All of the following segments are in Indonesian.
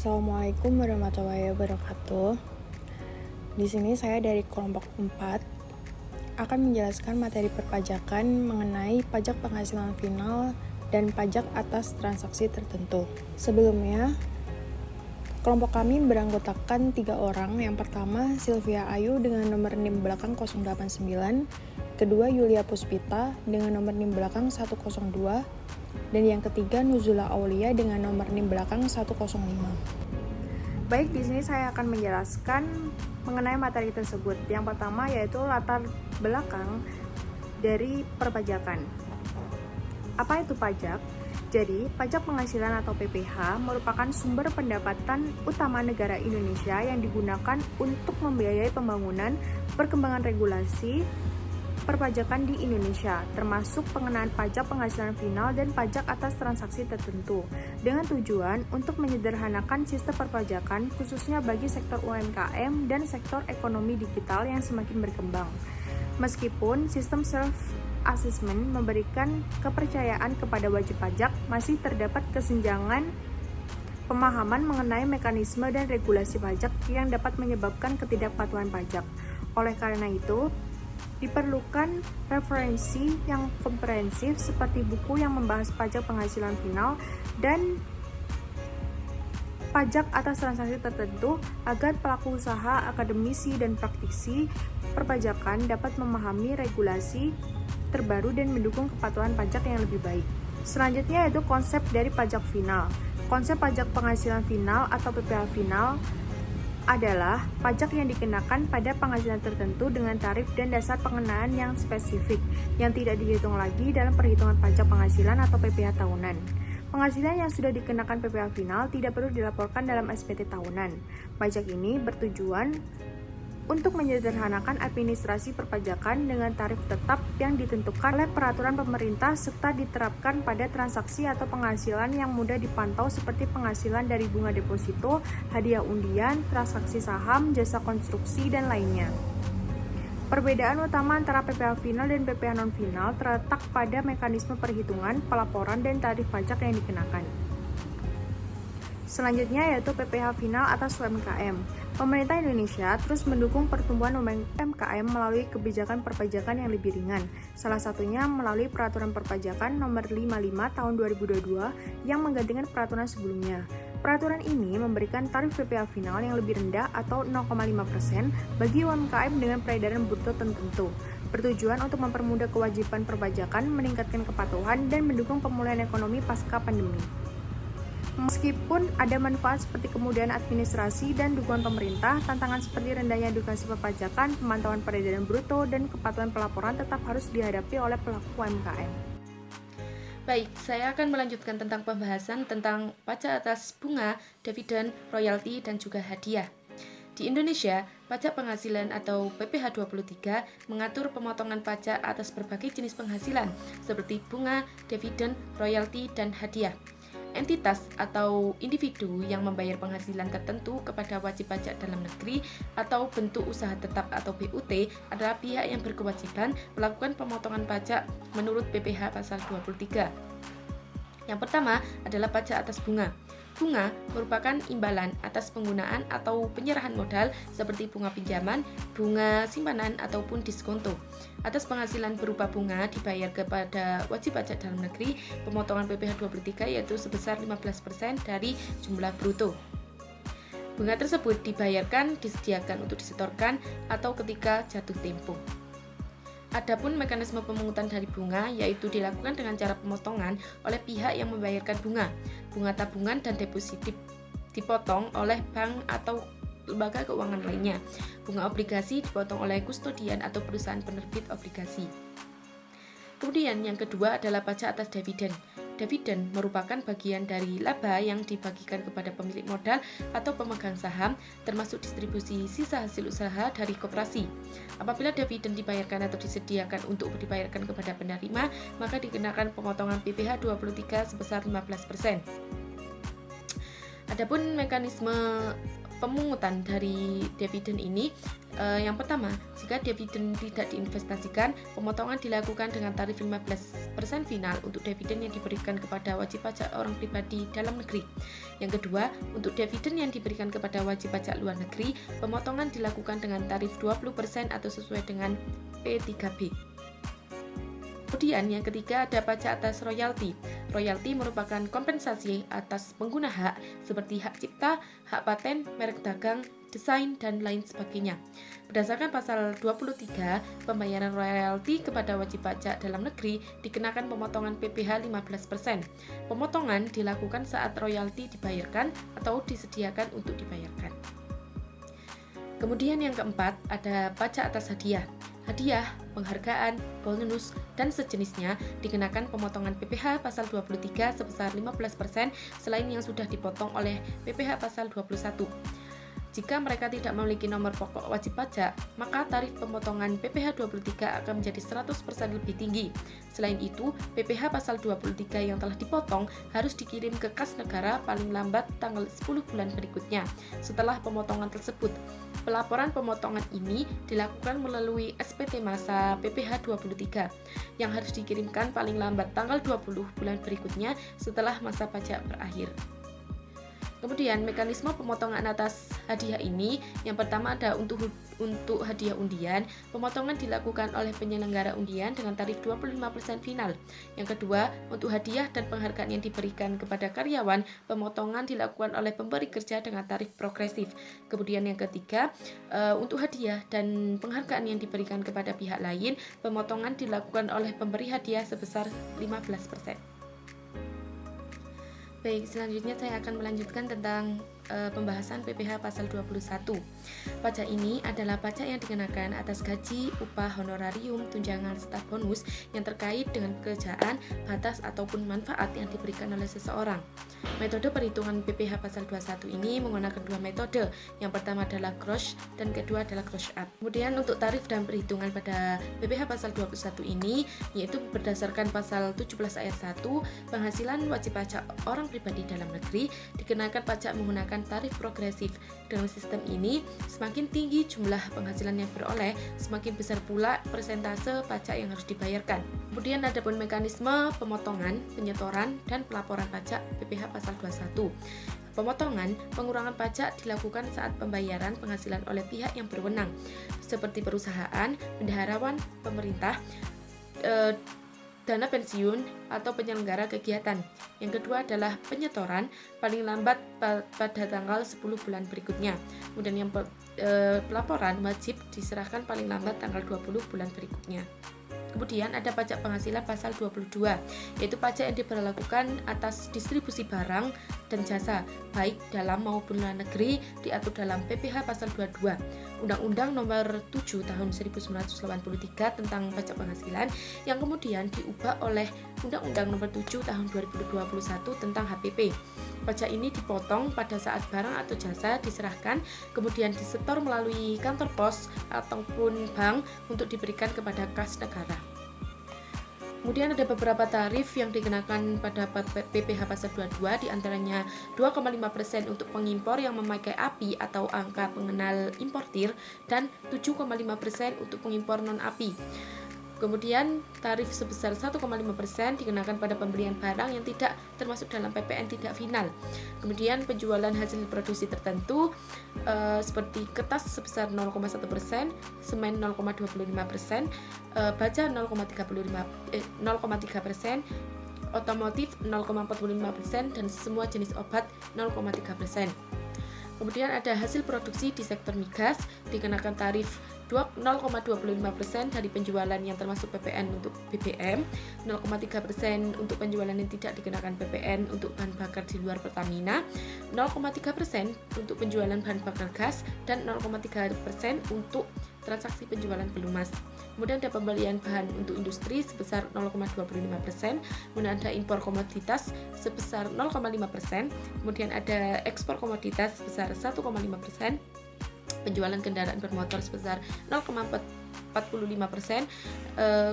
Assalamualaikum warahmatullahi wabarakatuh. Di sini saya dari kelompok 4 akan menjelaskan materi perpajakan mengenai pajak penghasilan final dan pajak atas transaksi tertentu. Sebelumnya, kelompok kami beranggotakan 3 orang. Yang pertama, Sylvia Ayu dengan nomor NIM belakang 089, kedua Yulia Puspita dengan nomor NIM belakang 102, dan yang ketiga Nuzula Aulia dengan nomor NIM belakang 105. Baik, di sini saya akan menjelaskan mengenai materi tersebut. Yang pertama yaitu latar belakang dari perpajakan. Apa itu pajak? Jadi, pajak penghasilan atau PPH merupakan sumber pendapatan utama negara Indonesia yang digunakan untuk membiayai pembangunan, perkembangan regulasi, perpajakan di Indonesia, termasuk pengenaan pajak penghasilan final dan pajak atas transaksi tertentu, dengan tujuan untuk menyederhanakan sistem perpajakan khususnya bagi sektor UMKM dan sektor ekonomi digital yang semakin berkembang. Meskipun sistem self-assessment memberikan kepercayaan kepada wajib pajak, masih terdapat kesenjangan pemahaman mengenai mekanisme dan regulasi pajak yang dapat menyebabkan ketidakpatuhan pajak. Oleh karena itu, diperlukan referensi yang komprehensif seperti buku yang membahas pajak penghasilan final dan pajak atas transaksi tertentu agar pelaku usaha, akademisi, dan praktisi perpajakan dapat memahami regulasi terbaru dan mendukung kepatuhan pajak yang lebih baik. Selanjutnya yaitu konsep dari pajak final. Konsep pajak penghasilan final atau PPh final adalah pajak yang dikenakan pada penghasilan tertentu dengan tarif dan dasar pengenaan yang spesifik, yang tidak dihitung lagi dalam perhitungan pajak penghasilan atau PPh tahunan. Penghasilan yang sudah dikenakan PPh final tidak perlu dilaporkan dalam SPT tahunan. Pajak ini bertujuan untuk menyederhanakan administrasi perpajakan dengan tarif tetap yang ditentukan oleh peraturan pemerintah serta diterapkan pada transaksi atau penghasilan yang mudah dipantau seperti penghasilan dari bunga deposito, hadiah undian, transaksi saham, jasa konstruksi, dan lainnya. Perbedaan utama antara PPh final dan PPh non-final terletak pada mekanisme perhitungan, pelaporan, dan tarif pajak yang dikenakan. Selanjutnya yaitu PPh final atas UMKM. Pemerintah Indonesia terus mendukung pertumbuhan UMKM melalui kebijakan perpajakan yang lebih ringan. Salah satunya melalui Peraturan Perpajakan Nomor 55 Tahun 2022 yang menggantikan peraturan sebelumnya. Peraturan ini memberikan tarif PPh final yang lebih rendah atau 0,5% bagi UMKM dengan peredaran bruto tertentu, bertujuan untuk mempermudah kewajiban perpajakan, meningkatkan kepatuhan, dan mendukung pemulihan ekonomi pasca pandemi. Meskipun ada manfaat seperti kemudahan administrasi dan dukungan pemerintah, tantangan seperti rendahnya edukasi perpajakan, pemantauan peredaran bruto, dan kepatuhan pelaporan tetap harus dihadapi oleh pelaku UMKM. Baik, saya akan melanjutkan tentang pembahasan tentang pajak atas bunga, dividen, royalti, dan juga hadiah. Di Indonesia, pajak penghasilan atau PPh 23 mengatur pemotongan pajak atas berbagai jenis penghasilan seperti bunga, dividen, royalti, dan hadiah. Entitas atau individu yang membayar penghasilan tertentu kepada wajib pajak dalam negeri atau bentuk usaha tetap atau BUT adalah pihak yang berkewajiban melakukan pemotongan pajak menurut PPh pasal 23. Yang pertama adalah pajak atas bunga. Bunga merupakan imbalan atas penggunaan atau penyerahan modal seperti bunga pinjaman, bunga simpanan, ataupun diskonto. Atas penghasilan berupa bunga dibayar kepada wajib pajak dalam negeri, pemotongan PPh 23 yaitu sebesar 15% dari jumlah bruto. Bunga tersebut dibayarkan, disediakan untuk disetorkan, atau ketika jatuh tempo. Adapun mekanisme pemungutan dari bunga yaitu dilakukan dengan cara pemotongan oleh pihak yang membayarkan bunga. Bunga tabungan dan deposito dipotong oleh bank atau lembaga keuangan lainnya. Bunga obligasi dipotong oleh kustodian atau perusahaan penerbit obligasi. Kemudian yang kedua adalah pajak atas dividen. Dividen merupakan bagian dari laba yang dibagikan kepada pemilik modal atau pemegang saham, termasuk distribusi sisa hasil usaha dari koperasi. Apabila dividen dibayarkan atau disediakan untuk dibayarkan kepada penerima, maka dikenakan pemotongan PPh 23 sebesar 15%. Adapun mekanisme pemungutan dari dividen ini, yang pertama, jika dividen tidak diinvestasikan, pemotongan dilakukan dengan tarif 15% final untuk dividen yang diberikan kepada wajib pajak orang pribadi dalam negeri. Yang kedua, untuk dividen yang diberikan kepada wajib pajak luar negeri, pemotongan dilakukan dengan tarif 20% atau sesuai dengan P3B. Kemudian yang ketiga ada pajak atas royalti. Royalti merupakan kompensasi atas pengguna hak seperti hak cipta, hak paten, merek dagang, desain, dan lain sebagainya. Berdasarkan pasal 23, pembayaran royalti kepada wajib pajak dalam negeri dikenakan pemotongan PPh 15%. Pemotongan dilakukan saat royalti dibayarkan atau disediakan untuk dibayarkan. Kemudian yang keempat ada pajak atas hadiah. Hadiah, penghargaan, bonus, dan sejenisnya dikenakan pemotongan PPh pasal 23 sebesar 15% selain yang sudah dipotong oleh PPh pasal 21. Jika mereka tidak memiliki nomor pokok wajib pajak, maka tarif pemotongan PPh 23 akan menjadi 100% lebih tinggi. Selain itu, PPh pasal 23 yang telah dipotong harus dikirim ke kas negara paling lambat tanggal 10 bulan berikutnya setelah pemotongan tersebut. Pelaporan pemotongan ini dilakukan melalui SPT masa PPh 23 yang harus dikirimkan paling lambat tanggal 20 bulan berikutnya setelah masa pajak berakhir. Kemudian mekanisme pemotongan atas hadiah ini, yang pertama ada untuk hadiah undian, pemotongan dilakukan oleh penyelenggara undian dengan tarif 25% final. Yang kedua, untuk hadiah dan penghargaan yang diberikan kepada karyawan, pemotongan dilakukan oleh pemberi kerja dengan tarif progresif. Kemudian yang ketiga, untuk hadiah dan penghargaan yang diberikan kepada pihak lain, pemotongan dilakukan oleh pemberi hadiah sebesar 15%. Baik, selanjutnya saya akan melanjutkan tentang pembahasan PPh pasal 21. Pajak ini adalah pajak yang dikenakan atas gaji, upah, honorarium, tunjangan, serta bonus yang terkait dengan pekerjaan, batas, ataupun manfaat yang diberikan oleh seseorang. Metode perhitungan PPh pasal 21 ini menggunakan dua metode. Yang pertama adalah gross dan kedua adalah gross up. Kemudian untuk tarif dan perhitungan pada PPh pasal 21 ini yaitu berdasarkan pasal 17 ayat 1, penghasilan wajib pajak orang pribadi dalam negeri dikenakan pajak menggunakan tarif progresif. Dengan sistem ini, semakin tinggi jumlah penghasilan yang beroleh, semakin besar pula persentase pajak yang harus dibayarkan. Kemudian ada pun mekanisme pemotongan, penyetoran, dan pelaporan pajak PPh pasal 21. Pemotongan, pengurangan pajak dilakukan saat pembayaran penghasilan oleh pihak yang berwenang, seperti perusahaan, bendaharawan, pemerintah, dana pensiun, atau penyelenggara kegiatan. Yang kedua adalah penyetoran, paling lambat pada tanggal 10 bulan berikutnya. Kemudian yang pelaporan wajib diserahkan paling lambat tanggal 20 bulan berikutnya. Kemudian ada pajak penghasilan pasal 22, yaitu pajak yang diberlakukan atas distribusi barang dan jasa, baik dalam maupun luar negeri, diatur dalam PPh pasal 22, Undang-Undang Nomor 7 Tahun 1983 tentang pajak penghasilan, yang kemudian diubah oleh Undang-Undang Nomor 7 Tahun 2021 tentang HPP. Pajak ini dipotong pada saat barang atau jasa diserahkan, kemudian disetor melalui kantor pos ataupun bank untuk diberikan kepada kas negara. Kemudian ada beberapa tarif yang dikenakan pada PPh pasal 22, diantaranya 2,5% untuk pengimpor yang memakai API atau angka pengenal importir, dan 7,5% untuk pengimpor non-API. Kemudian tarif sebesar 1,5% dikenakan pada pembelian barang yang tidak termasuk dalam PPN tidak final. Kemudian penjualan hasil produksi tertentu seperti kertas sebesar 0,1%, semen 0,25%, baja 0,3%, otomotif 0,45%, dan semua jenis obat 0,3%. Kemudian ada hasil produksi di sektor migas dikenakan tarif 0,25% dari penjualan yang termasuk PPN untuk BBM, 0,3% untuk penjualan yang tidak dikenakan PPN untuk bahan bakar di luar Pertamina, 0,3% untuk penjualan bahan bakar gas, dan 0,3% untuk transaksi penjualan pelumas. Kemudian ada pembelian bahan untuk industri sebesar 0,25%, kemudian ada impor komoditas sebesar 0,5%, kemudian ada ekspor komoditas sebesar 1,5%, penjualan kendaraan bermotor sebesar 0,4%, 0,45%,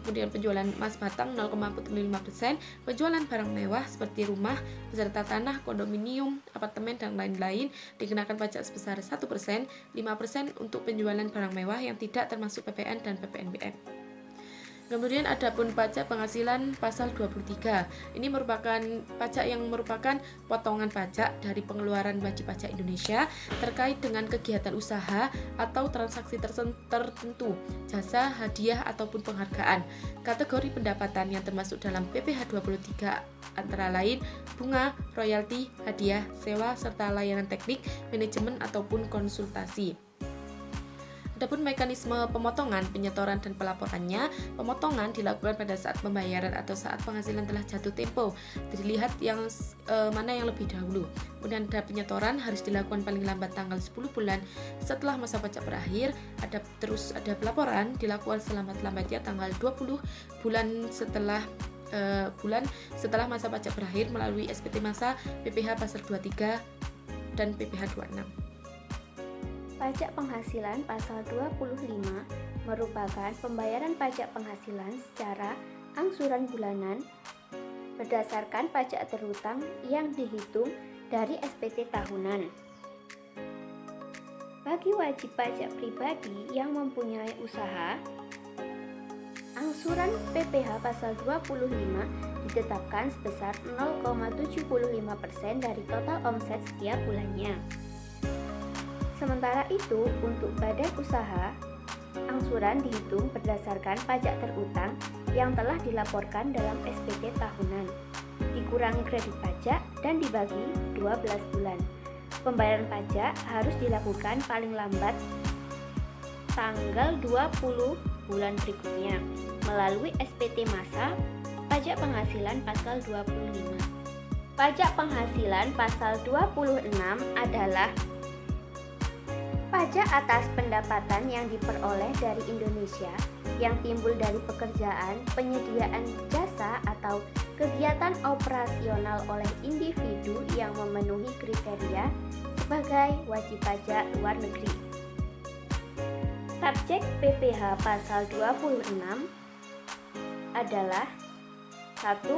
kemudian penjualan emas batangan 0,45%, penjualan barang mewah seperti rumah beserta tanah, kondominium, apartemen, dan lain-lain dikenakan pajak sebesar 1%, 5% untuk penjualan barang mewah yang tidak termasuk PPN dan PPNBM. Kemudian ada pun pajak penghasilan pasal 23. Ini merupakan pajak yang merupakan potongan pajak dari pengeluaran wajib pajak Indonesia terkait dengan kegiatan usaha atau transaksi tertentu, jasa, hadiah, ataupun penghargaan. Kategori pendapatan yang termasuk dalam PPh 23 antara lain bunga, royalti, hadiah, sewa, serta layanan teknik, manajemen, ataupun konsultasi. Adapun mekanisme pemotongan, penyetoran, dan pelaporannya, pemotongan dilakukan pada saat pembayaran atau saat penghasilan telah jatuh tempo. Dilihat yang mana yang lebih dahulu. Kemudian ada penyetoran harus dilakukan paling lambat tanggal 10 bulan setelah masa pajak berakhir. Ada pelaporan dilakukan selambat-lambatnya tanggal 20 bulan setelah masa pajak berakhir melalui SPT Masa, PPh pasal 23 dan PPh 26. Pajak penghasilan pasal 25 merupakan pembayaran pajak penghasilan secara angsuran bulanan berdasarkan pajak terhutang yang dihitung dari SPT tahunan. Bagi wajib pajak pribadi yang mempunyai usaha, angsuran PPh pasal 25 ditetapkan sebesar 0,75% dari total omset setiap bulannya. Sementara itu, untuk badan usaha, angsuran dihitung berdasarkan pajak terutang yang telah dilaporkan dalam SPT tahunan, dikurangi kredit pajak dan dibagi 12 bulan. Pembayaran pajak harus dilakukan paling lambat tanggal 20 bulan berikutnya melalui SPT Masa, pajak penghasilan pasal 25. Pajak penghasilan pasal 26 adalah pajak atas pendapatan yang diperoleh dari Indonesia yang timbul dari pekerjaan, penyediaan jasa, atau kegiatan operasional oleh individu yang memenuhi kriteria sebagai wajib pajak luar negeri. Subjek PPh pasal 26 adalah 1.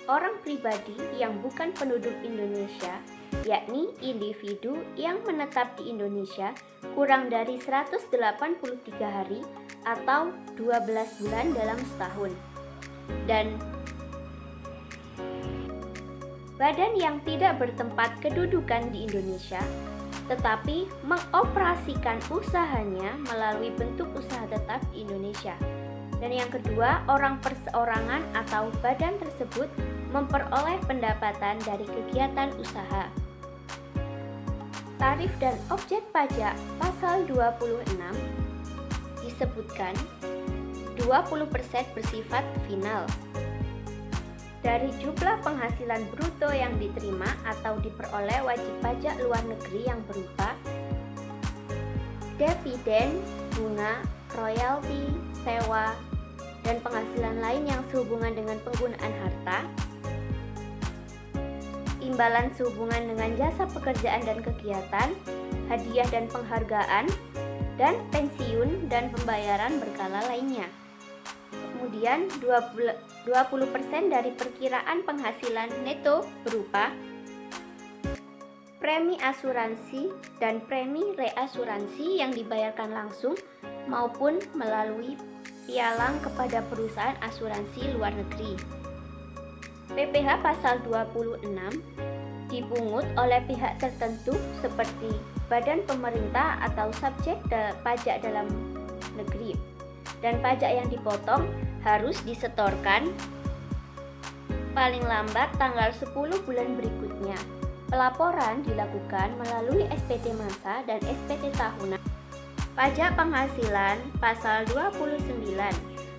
Orang pribadi yang bukan penduduk Indonesia, yakni individu yang menetap di Indonesia kurang dari 183 hari atau 12 bulan dalam setahun. Dan badan yang tidak bertempat kedudukan di Indonesia tetapi mengoperasikan usahanya melalui bentuk usaha tetap di Indonesia. Dan yang kedua, orang perseorangan atau badan tersebut memperoleh pendapatan dari kegiatan usaha. Tarif dan objek pajak pasal 26 disebutkan 20% bersifat final dari jumlah penghasilan bruto yang diterima atau diperoleh wajib pajak luar negeri yang berupa dividen, bunga, royalti, sewa, dan penghasilan lain yang sehubungan dengan penggunaan harta, imbalan sehubungan dengan jasa pekerjaan dan kegiatan, hadiah dan penghargaan, dan pensiun dan pembayaran berkala lainnya. Kemudian 20% dari perkiraan penghasilan neto berupa premi asuransi dan premi reasuransi yang dibayarkan langsung maupun melalui pialang kepada perusahaan asuransi luar negeri. PPh pasal 26 dipungut oleh pihak tertentu seperti badan pemerintah atau subjek pajak dalam negeri, dan pajak yang dipotong harus disetorkan paling lambat tanggal 10 bulan berikutnya. Pelaporan dilakukan melalui SPT Masa dan SPT Tahunan. Pajak penghasilan pasal 29.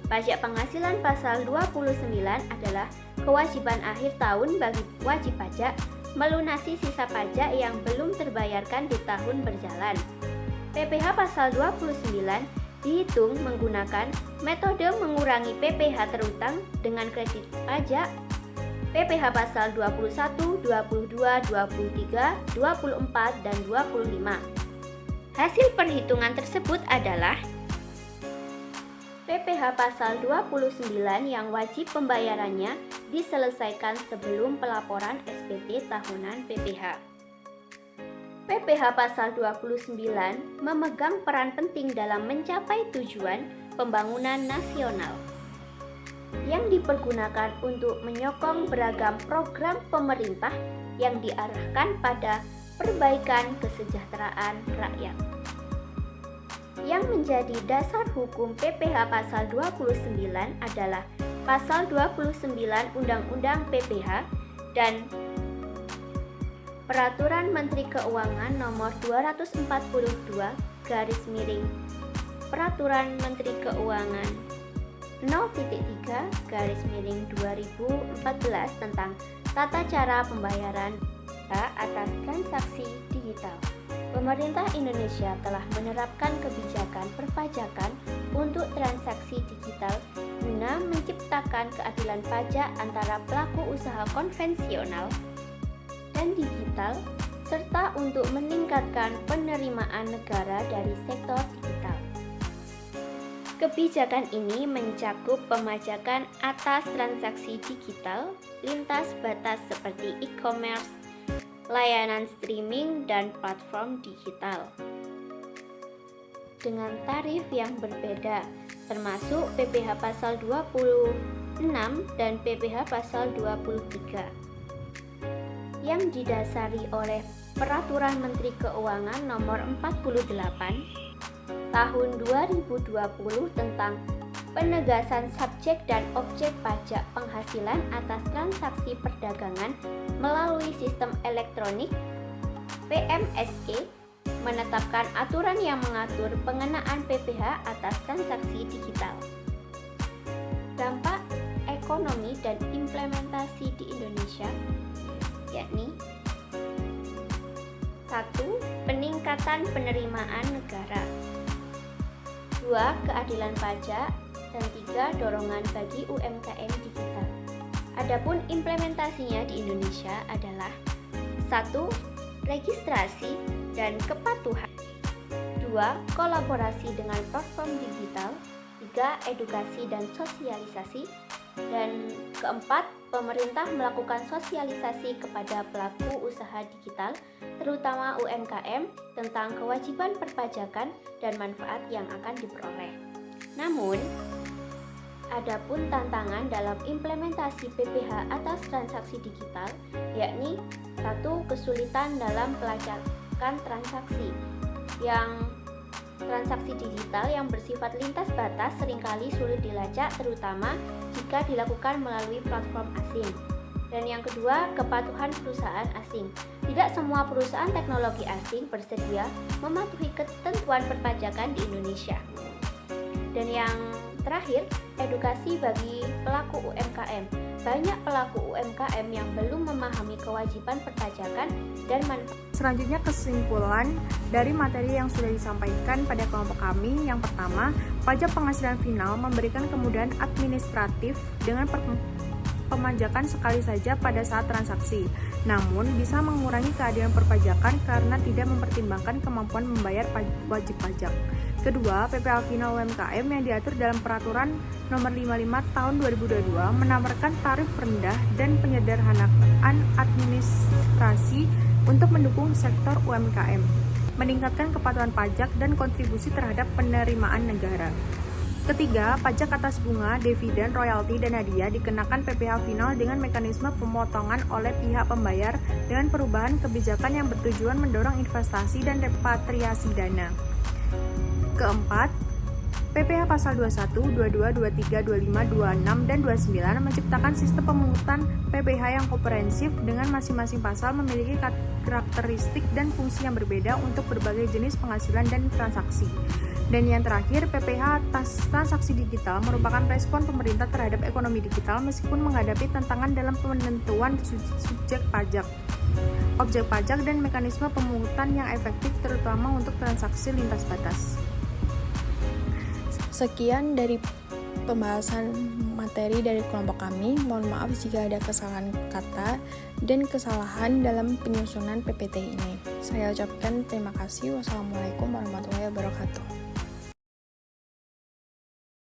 Pajak penghasilan pasal 29 adalah kewajiban akhir tahun bagi wajib pajak melunasi sisa pajak yang belum terbayarkan di tahun berjalan. PPh pasal 29 dihitung menggunakan metode mengurangi PPh terutang dengan kredit pajak PPh pasal 21, 22, 23, 24, dan 25. Hasil perhitungan tersebut adalah PPh pasal 29 yang wajib pembayarannya diselesaikan sebelum pelaporan SPT tahunan PPh. PPh pasal 29 memegang peran penting dalam mencapai tujuan pembangunan nasional yang dipergunakan untuk menyokong beragam program pemerintah yang diarahkan pada perbaikan kesejahteraan rakyat. Yang menjadi dasar hukum PPh pasal 29 adalah pasal 29 Undang-Undang PPh dan Peraturan Menteri Keuangan Nomor 242 Peraturan Menteri Keuangan 0.3/2014 tentang tata cara pembayaran atas transaksi digital. Pemerintah Indonesia telah menerapkan kebijakan perpajakan untuk transaksi digital guna menciptakan keadilan pajak antara pelaku usaha konvensional dan digital, serta untuk meningkatkan penerimaan negara dari sektor digital. Kebijakan ini mencakup pemajakan atas transaksi digital, lintas batas seperti e-commerce, layanan streaming, dan platform digital dengan tarif yang berbeda, termasuk PPh pasal 26 dan PPh pasal 23 yang didasari oleh Peraturan Menteri Keuangan Nomor 48 Tahun 2020 tentang penegasan subjek dan objek pajak penghasilan atas transaksi perdagangan melalui sistem elektronik. PMSE menetapkan aturan yang mengatur pengenaan PPh atas transaksi digital. Dampak ekonomi dan implementasi di Indonesia yakni 1. Peningkatan penerimaan negara, 2. Keadilan pajak, dan 3. Dorongan bagi UMKM digital. Adapun implementasinya di Indonesia adalah 1. Registrasi dan kepatuhan, 2. Kolaborasi dengan platform digital, 3. Edukasi dan sosialisasi, dan keempat, pemerintah melakukan sosialisasi kepada pelaku usaha digital, terutama UMKM, tentang kewajiban perpajakan dan manfaat yang akan diperoleh. Namun, adapun tantangan dalam implementasi PPh atas transaksi digital, yakni 1. Kesulitan dalam pelacakan transaksi. Transaksi digital yang bersifat lintas batas seringkali sulit dilacak, terutama jika dilakukan melalui platform asing. Dan yang kedua, kepatuhan perusahaan asing. Tidak semua perusahaan teknologi asing bersedia mematuhi ketentuan perpajakan di Indonesia. Dan yang terakhir, edukasi bagi pelaku UMKM. Banyak pelaku UMKM yang belum memahami kewajiban perpajakan dan manfaat. Selanjutnya kesimpulan dari materi yang sudah disampaikan pada kelompok kami. Yang pertama, pajak penghasilan final memberikan kemudahan administratif dengan pemajakan sekali saja pada saat transaksi. Namun, bisa mengurangi keadilan perpajakan karena tidak mempertimbangkan kemampuan membayar wajib pajak. Kedua, PPh final UMKM yang diatur dalam Peraturan Nomor 55 Tahun 2022 menawarkan tarif rendah dan penyederhanaan administrasi untuk mendukung sektor UMKM, meningkatkan kepatuhan pajak dan kontribusi terhadap penerimaan negara. Ketiga, pajak atas bunga, dividen, royalti, dan hadiah dikenakan PPh final dengan mekanisme pemotongan oleh pihak pembayar dengan perubahan kebijakan yang bertujuan mendorong investasi dan repatriasi dana. Keempat, PPh pasal 21, 22, 23, 25, 26, dan 29 menciptakan sistem pemungutan PPh yang komprehensif dengan masing-masing pasal memiliki karakteristik dan fungsi yang berbeda untuk berbagai jenis penghasilan dan transaksi. Dan yang terakhir, PPh atas transaksi digital merupakan respon pemerintah terhadap ekonomi digital meskipun menghadapi tantangan dalam penentuan subjek pajak, objek pajak, dan mekanisme pemungutan yang efektif terutama untuk transaksi lintas batas. Sekian dari pembahasan materi dari kelompok kami. Mohon maaf jika ada kesalahan kata dan kesalahan dalam penyusunan PPT ini. Saya ucapkan terima kasih. Wassalamualaikum warahmatullahi wabarakatuh.